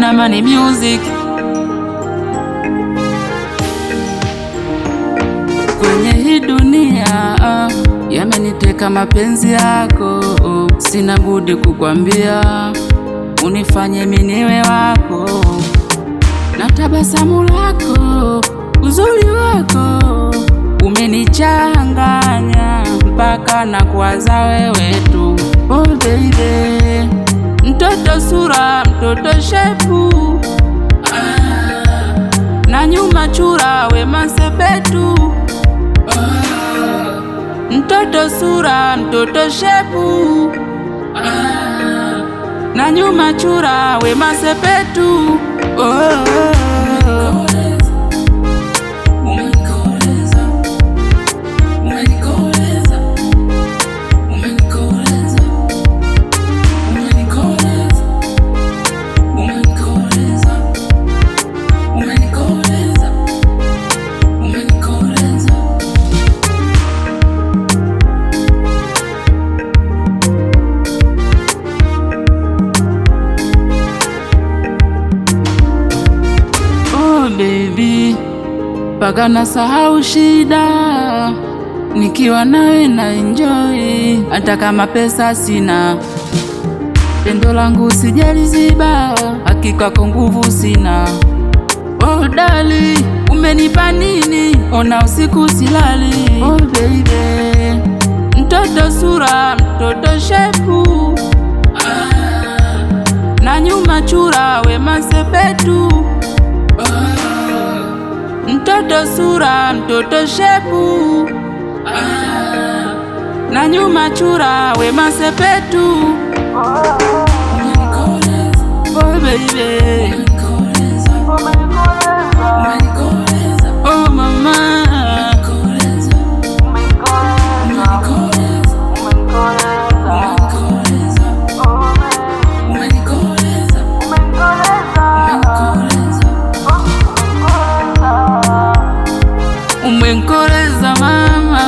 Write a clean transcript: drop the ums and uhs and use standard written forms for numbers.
na Mani Music. Kwenye hii dunia yameniteka mapenzi yako, sina budi kukwambia unifanye mimi niwe wako, na tabasamu lako, uzuri wako umenichanganya mpaka na kuwaza wewe tu. Oh baby, mtoto sura, mtoto shepu, na nyuma chura Wema Sepetu. Mtoto sura, mtoto shepu, na nyuma chura Wema Sepetu. Baby, paka nasahau shida, nikiwa nawe na enjoy, hata kama pesa sina. Pendo langu sijaliziba, hakika kwa nguvu sina. Oh dali, umenipa nini? Ona usiku silali. Oh baby, mtoto sura, mtoto shepu, na nyuma chura Wema Sepetu. Mtoto sura, mtoto shepu, na nyuma chura Wema Sepetu. Oh baby, oh mama, umenkoleza mama.